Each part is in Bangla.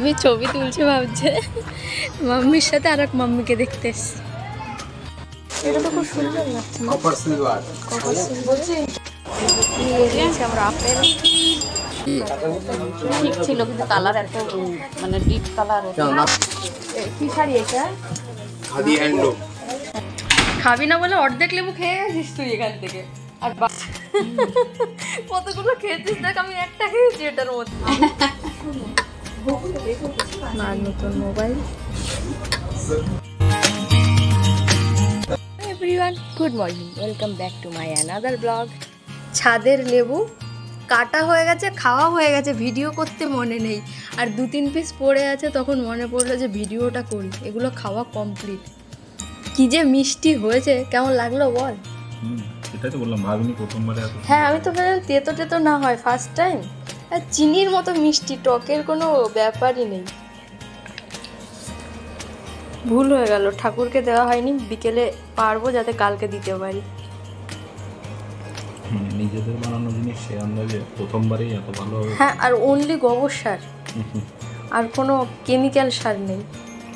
মাম্মি ছবি তুলছে ভাবছে মাম্মির সাথে আর এক মাম্মিকে দেখতে এসছে। এটা তো খুব সুন্দর লাগছে। কপার সিলভার আমরা আপেল ঠিক ছিল কিন্তু কালার এত মানে ডিপ কালার। কি শাড়ি এটা? খাদি হ্যান্ডলুম। খাবি না বলে অর্ধেক লেবু খেয়ে গেছিস তুই এখান থেকে। আর কতগুলো খেয়েছিস দেখ, আমি একটা খেয়েছি এটার মধ্যে। আর নতুন mobile. Everyone good morning, welcome back to my another blog. ছাদের লেবু কাটা হয়ে গেছে, খাওয়া হয়ে গেছে, ভিডিও করতে মনে নেই। আর 2-3 পিস পড়ে আছে, তখন মনে পড়লো যে ভিডিওটা করি। এগুলো খাওয়া কমপ্লিট। কি যে মিষ্টি হয়েছে, কেমন লাগলো বল? সেটাই তো বললাম, ভাবিনি প্রথমবারে। হ্যাঁ, আমি তো ভাবলাম তেতো টেতো না হয়, ফার্স্ট টাইম। আর চিনির মতো মিষ্টি, টকের কোনো ব্যাপারই নেই। ভুল হয়ে গেল, ঠাকুরকে দেওয়া হয়নি। বিকেলে পারবো যাতে কালকে দিতে পারি। নিজেদের বানানো জিনিস সে আন্দাজে প্রথমবারেই এত ভালো হবে। হ্যাঁ, আর অনলি গোবর সার, আর কোনো কেমিক্যাল সার নেই।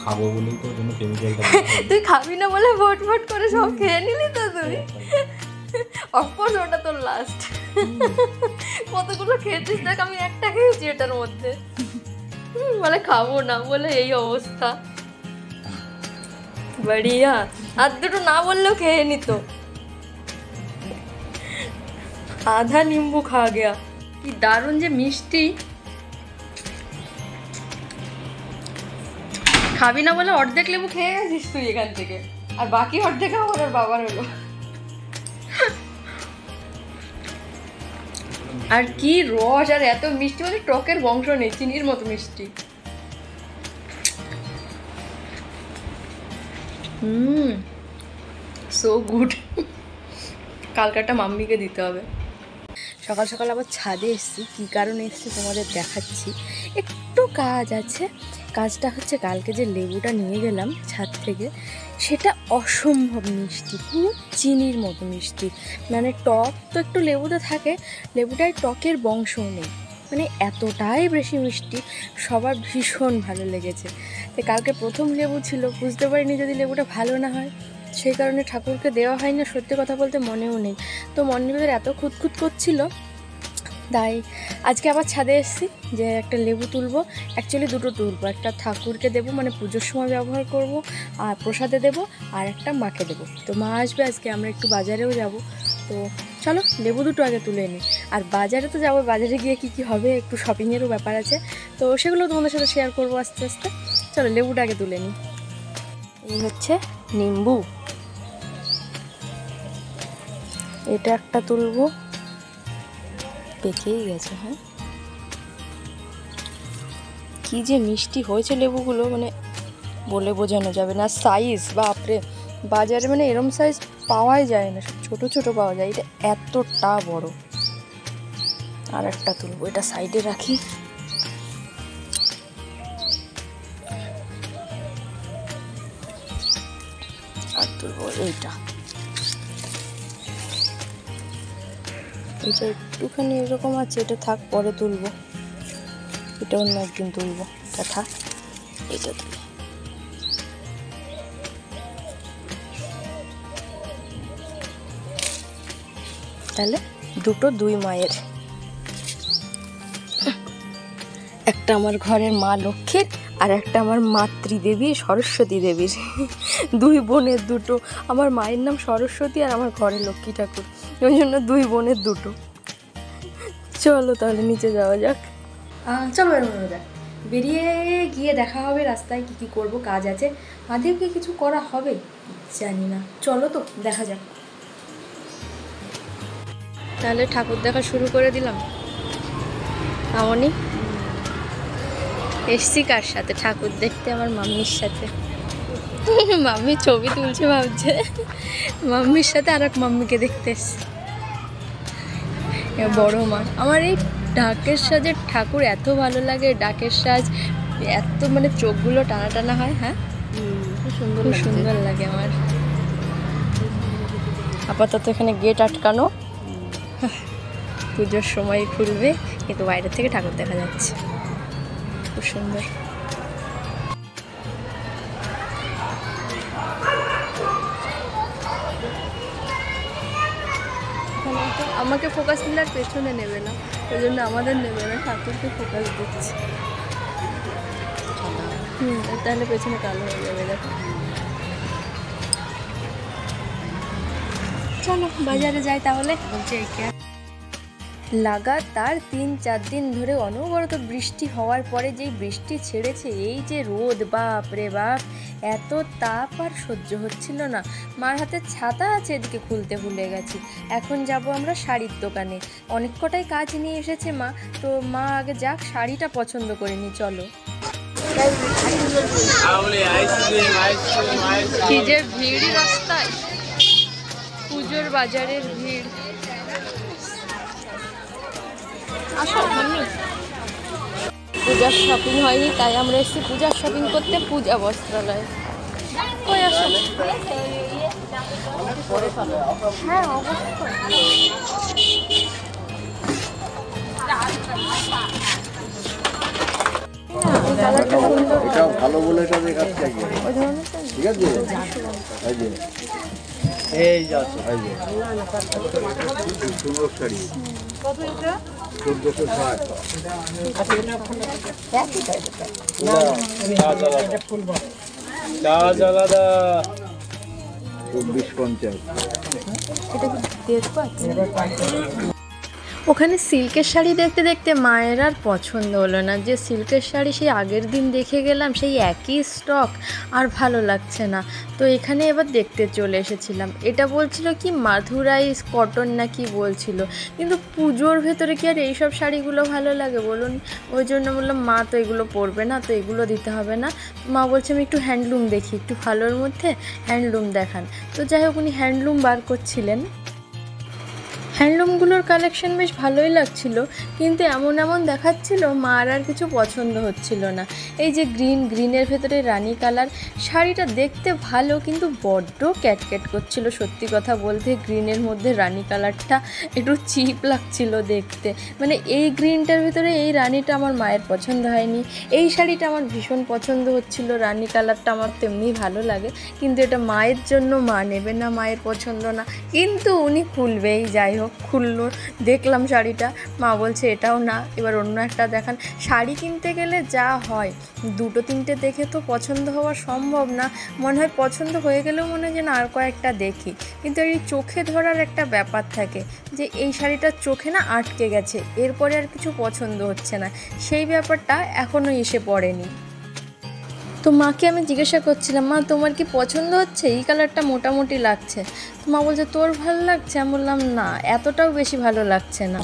খাবো বলেই তো কোনো কেমিক্যালটা। তুই খাবি না বলে ভোট ভোট করে সব খেয়ে নিলি তো তুই। অফকোর্স ওটা তোর লাস্ট। কতগুলো খেয়েছিস দেখ, আমি একটা খেয়েছি এটার মধ্যে। বলে খাবো না বলে এই অবস্থা। বড়িয়া, আর দুটো না বললেও খেয়ে নিত। আধা নিম্বু খা গেয়া। কি দারুণ যে মিষ্টি। খাবি না বলে অর্ধেক লেবু খেয়ে গেছিস তুই এখান থেকে। আর বাকি অর্ধেক আমার আর বাবার হলো। আর কি রস, আর এত মিষ্টি, মানে টকের বংশ নেই, চিনির মতো মিষ্টি। So good. কালকাটা মাম্মিকে দিতে হবে। সকাল সকাল আবার ছাদে এসেছি। কী কারণে এসেছি তোমাদের দেখাচ্ছি। একটু কাজ আছে। কাজটা হচ্ছে, কালকে যে লেবুটা নিয়ে গেলাম ছাদ থেকে, সেটা অসম্ভব মিষ্টি, পুরো চিনির মতো মিষ্টি। মানে টক তো একটু লেবুতে থাকে, লেবুটায় টকের বংশও নেই, মানে এতটাই বেশি মিষ্টি। সবার ভীষণ ভালো লেগেছে। তো কালকে প্রথম লেবু ছিল, বুঝতে পারিনি যদি লেবুটা ভালো না হয়, সেই কারণে ঠাকুরকে দেওয়া হয় না। সত্যি কথা বলতে মনেও নেই। তো মনের ভিতরে এত খুঁতখুত করছিল, তাই আজকে আবার ছাদে এসেছি যে একটা লেবু তুলবো। অ্যাকচুয়ালি দুটো তুলবো, একটা ঠাকুরকে দেবো, মানে পুজোর সময় ব্যবহার করব, আর প্রসাদে দেবো, আর একটা মাকে দেবো। তো মা আসবে আজকে, আমরা একটু বাজারেও যাব। তো চলো লেবু দুটো আগে তুলে নিই। আর বাজারে তো যাবো, বাজারে গিয়ে কী কী হবে, একটু শপিংয়েরও ব্যাপার আছে, তো সেগুলো তোমাদের সাথে শেয়ার করবো আস্তে আস্তে। চলো লেবুটা আগে তুলে নিই। এই হচ্ছে নিম্বু, এটা একটা তুলবো। পেকেই গেছে। হ্যাঁ, কি যে মিষ্টি হয়েছে লেবুগুলো, মানে বলে বোঝানো যাবে না। সাইজ বাপরে, বাজারে মানে এরম সাইজ পাওয়াই যায় না, সব ছোটো ছোটো পাওয়া যায়। এটা এতটা বড়। আর একটা তুলবো, এটা সাইডে রাখি। আর তুলবো এইটা। এটা একটুখানি এরকম আছে, এটা থাক, পরে তুলবো। এটা অন্য একদিন তুলবো, এটা থাক, এটা তুলি। তাহলে দুটো দুই মায়ের, একটা আমার ঘরের মা লক্ষ্মীর, আর একটা আমার মাতৃদেবী সরস্বতী দেবীর। দুই বোনের দুটো। আমার মায়ের নাম সরস্বতী, আর আমার ঘরের লক্ষ্মী ঠাকুর, ওই জন্য দুই বোনের দুটো। চলো তাহলে নিচে যাওয়া যাক। চলো বেরোনো যাক। বেরিয়ে গিয়ে দেখা হবে রাস্তায় কী কী করবো, কাজ আছে। আদেও কি কিছু করা হবে জানি না, চলো তো দেখা যাক। তাহলে ঠাকুর দেখা শুরু করে দিলাম। আমনি এসছি কার সাথে ঠাকুর দেখতে? আমার মাম্মির সাথে। মাম্মি ছবি তুলছে ভাবছে মাম্মির সাথে আর এক মাম্মিকে দেখতে এসছি। বড় মা। আমার এই ডাকের সাজের ঠাকুর এত ভালো লাগে। ডাকের সাজ এত, মানে চোখগুলো টানা টানা হয়। হ্যাঁ, সুন্দর সুন্দর লাগে আমার। আপাতত এখানে গেট আটকানো, পুজোর সময় খুলবে, কিন্তু বাইরে থেকে ঠাকুর দেখা যাচ্ছে, খুব সুন্দর। আমাকে ফোকাস দিলে আর পেছনে নেবে না, ওই জন্য আমাদের নেবে না, ঠাকুরকে ফোকাস দিচ্ছে। তাহলে পেছনে কালো হয়ে যাবে। দেখো চলো বাজারে যাই তাহলে। বলছি লাগাতার 3-4 দিন ধরে অনবরত বৃষ্টি হওয়ার পরে যেই বৃষ্টি ছেড়েছে, এই যে রোদ, বাপ রে বাপ, এত তাপ আর সহ্য হচ্ছিল না। মার হাতে ছাতা আছে, এদিকে খুলতে ভুলে গেছি। এখন যাব আমরা শাড়ির দোকানে, অনেক কটাই কাজ নিয়ে এসেছে মা, তো মা আগে যাক, শাড়িটা পছন্দ করে নি। চলো। কি যে ভিড় রাস্তায়, পুজোর বাজারের ভিড়। পূজার শপিং হয়নি, তাই আমরা এসেছি পূজার শপিং করতে পূজা বস্ত্রালয়। কই আসো? হ্যাঁ এটা ভালো বলে এটা দেখাচ্ছি আগে, ঠিক আছে? এই যে আছে, এই যে সুন্দর শাড়ি, কত এটা? 1460। চার্জ আলাদা 2450। এটা কি দেখবো? ওখানে সিল্কের শাড়ি দেখতে দেখতে মায়ের আর পছন্দ হলো না, যে সিল্কের শাড়ি সেই আগের দিন দেখে গেলাম, সেই একই স্টক, আর ভালো লাগছে না। তো এখানে এবার দেখতে চলে এসেছিলাম। এটা বলছিল কি মাধুরাইস কটন না কি বলছিল, কিন্তু পুজোর ভেতরে কি আর এইসব শাড়িগুলো ভালো লাগে বলুন? ওই জন্য বললাম মা তো এগুলো পরবে না, তো এগুলো দিতে হবে না। মা বলছে আমি একটু হ্যান্ডলুম দেখি, একটু ভালোর মধ্যে হ্যান্ডলুম দেখান। তো যাই হোক উনি হ্যান্ডলুম বার করছিলেন। হ্যান্ডলুমগুলোর কালেকশন বেশ ভালোই লাগছিল, কিন্তু এমন এমন দেখাচ্ছিল মার আর কিছু পছন্দ হচ্ছিল না। এই যে গ্রিনের ভেতরে রানী কালার শাড়িটা দেখতে ভালো, কিন্তু বড্ড ক্যাটক্যাট করছিল। সত্যি কথা বলতে গ্রিনের মধ্যে রানী কালারটা একটু চিপ লাগছিল দেখতে, মানে এই গ্রিনটার ভিতরে এই রানীটা আমার মায়ের পছন্দ হয়নি। এই শাড়িটা আমার ভীষণ পছন্দ হচ্ছিল, রানী কালারটা আমার তেমনি ভালো লাগে, কিন্তু এটা মায়ের জন্য মা নেবে না, মায়ের পছন্দ না, কিন্তু উনি খুলবেই। যাই হোক খুললো, দেখলাম শাড়িটা, মা বলছে এটাও না, এবার অন্য একটা দেখান। শাড়ি কিনতে গেলে যা হয়, 2-3টে দেখে তো পছন্দ হওয়া সম্ভব না, মনে হয় পছন্দ হয়ে গেলেও মনে হয় যেন আর কয়েকটা দেখি, কিন্তু এই চোখে ধরার একটা ব্যাপার থাকে, যে এই শাড়িটা চোখে না আটকে গেছে, এরপরে আর কিছু পছন্দ হচ্ছে না, সেই ব্যাপারটা এখনও এসে পড়েনি। তো মাকে আমি জিজ্ঞাসা করছিলাম, মা তোমার কি পছন্দ হচ্ছে? এই কালারটা মোটামুটি লাগছে। তো মা বলছে তোর ভালো লাগছে? আমি বললাম না, এতটাও বেশি ভালো লাগছে না।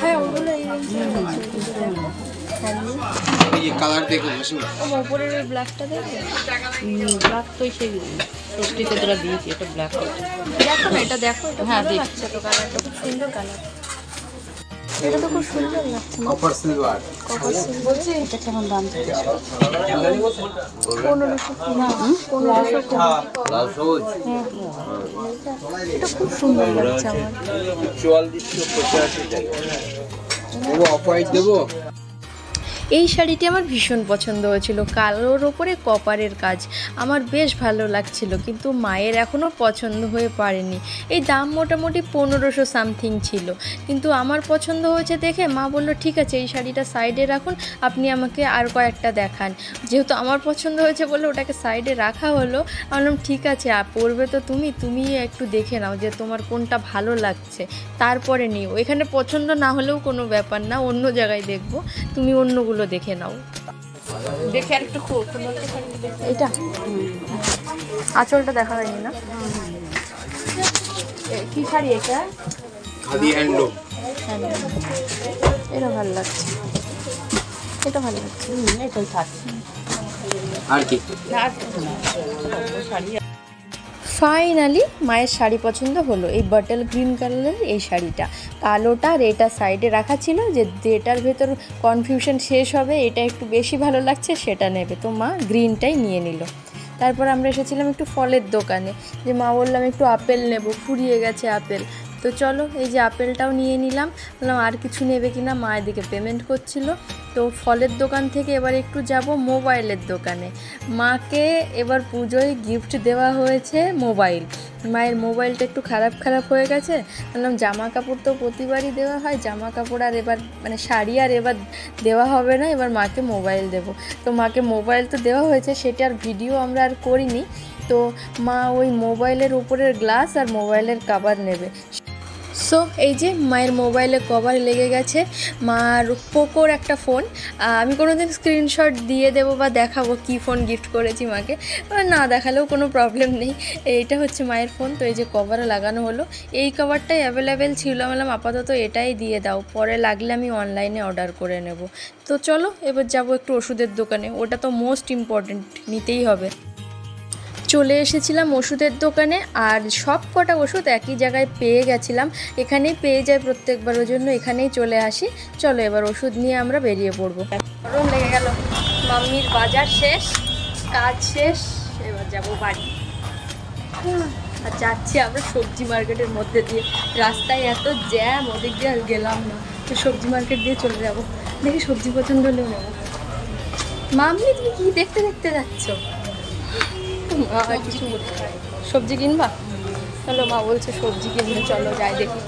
হ্যাঁ ওগুলো এই কালার দেখো, উপরের ওই ব্ল্যাকটা দেখো, ব্ল্যাক তো সেই ষষ্ঠীতে তোরা দিয়েছি, এটা ব্ল্যাক। দেখো না এটা, দেখো এটা, হ্যাঁ দেখছি তো, কালারটা খুব সুন্দর কালার, এটা তো খুব সুন্দর লাগছে। কপার সিলভার, কপার সিলভার বলছি, এটা কেমন দাম? 1500 লাল সবুজ, এটা খুব সুন্দর লাগছে আমার। 4485 টাকা দেবো, অফ হোয়াইট দেবো। এই শাড়িটি আমার ভীষণ পছন্দ হয়েছিল, কালোর ওপরে কপারের কাজ, আমার বেশ ভালো লাগছিল, কিন্তু মায়ের এখনও পছন্দ হয়ে পারেনি। এই দাম মোটামুটি 1500 সামথিং ছিল, কিন্তু আমার পছন্দ হয়েছে দেখে মা বললো ঠিক আছে এই শাড়িটা সাইডে রাখুন, আপনি আমাকে আর কয়েকটা দেখান। যেহেতু আমার পছন্দ হয়েছে বলে ওটাকে সাইডে রাখা হলো। আমি বললাম ঠিক আছে, পরবে তো তুমি একটু দেখে নাও যে তোমার কোনটা ভালো লাগছে, তারপরে নিও। এখানে পছন্দ না হলেও কোনো ব্যাপার না, অন্য জায়গায় দেখবো, তুমি অন্যগুলো দেখে নাও। দেখে আর একটু এটা আঁচলটা দেখা হয়নি না, কি শাড়ি এটা? খাদি হ্যান্ডলুম, এটা ভালো লাগছে, এটা ভালো লাগছে, এটাই থাকছে আর কি। ফাইনালি মায়ের শাড়ি পছন্দ হলো, এই বটল গ্রিন কালারের এই শাড়িটা। কালোটা আর এটা সাইডে রাখা ছিল, যে যেটার ভেতর কনফিউশন শেষ হবে, এটা একটু বেশি ভালো লাগছে সেটা নেবে, তো মা গ্রিনটাই নিয়ে নিল। তারপর আমরা এসেছিলাম একটু ফলের দোকানে, যে মা বললাম একটু আপেল নেব, ফুরিয়ে গেছে আপেল, তো চলো এই যে আপেলটাও নিয়ে নিলাম। বললাম আর কিছু নেবে কিনা, মা এদিকে পেমেন্ট করছিল। তো ফলের দোকান থেকে এবার একটু যাব মোবাইলের দোকানে। মাকে এবার পুজোয় গিফট দেওয়া হয়েছে মোবাইল। মায়ের মোবাইলটা একটু খারাপ হয়ে গেছে, বললাম জামা কাপড় তো প্রতিবারই দেওয়া হয়, জামা কাপড় আর এবার মানে শাড়ি আর এবার দেওয়া হবে না, এবার মাকে মোবাইল দেব। তো মাকে মোবাইল তো দেওয়া হয়েছে, সেটার ভিডিও আমরা আর করিনি। তো মা ওই মোবাইলের উপরের গ্লাস আর মোবাইলের কভার নেবে। সো এই যে মায়ের মোবাইলে কভার লেগে গেছে। মার পোকোর একটা ফোন, আমি কোনোদিন স্ক্রিনশট দিয়ে দেবো বা দেখাবো কী ফোন গিফট করেছি মাকে, না দেখালেও কোনো প্রবলেম নেই। এইটা হচ্ছে মায়ের ফোন। তো এই যে কভারে লাগানো হলো, এই কভারটাই অ্যাভেলেবেল ছিল, বললাম আপাতত এটাই দিয়ে দাও, পরে লাগলে আমি অনলাইনে অর্ডার করে নেব। তো চলো এবার যাব একটু ওষুধের দোকানে, ওটা তো মোস্ট ইম্পর্ট্যান্ট, নিতেই হবে। চলে এসেছিলাম ওষুধের দোকানে, আর সব কটা ওষুধ একই জায়গায় পেয়ে গেছিলাম, এখানেই পেয়ে যায় প্রত্যেকবার, ওই জন্য এখানেই চলে আসি। চলো এবার ওষুধ নিয়ে আমরা বেরিয়ে পড়বো। গরম লেগে গেল, মাম্মির বাজার শেষ, কাজ শেষ, এবার যাব বাড়ি। আর যাচ্ছি আমরা সবজি মার্কেটের মধ্যে দিয়ে, রাস্তায় এত জ্যাম, ওদিক দিয়ে আর গেলাম না, তো সবজি মার্কেট দিয়ে চলে যাব। দেখি সবজি পছন্দ হলেও নেব। মাম্মি তুমি কি দেখতে দেখতে যাচ্ছ? কিছু সবজি কিনবা? চলো, মা বলছে সবজি কিনবে, চলো যাই দেখি।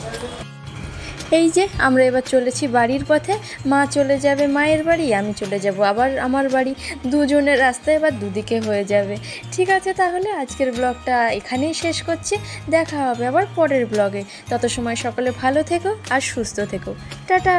এই যে আমরা এবার চলেছি বাড়ির পথে। মা চলে যাবে মায়ের বাড়ি, আমি চলে যাব আবার আমার বাড়ি, দুজনের রাস্তা এবার দুদিকে হয়ে যাবে। ঠিক আছে, তাহলে আজকের ব্লগটা এখানেই শেষ করছি, দেখা হবে আবার পরের ব্লগে। তত সময় সকলে ভালো থেকো আর সুস্থ থেকো, টাটা।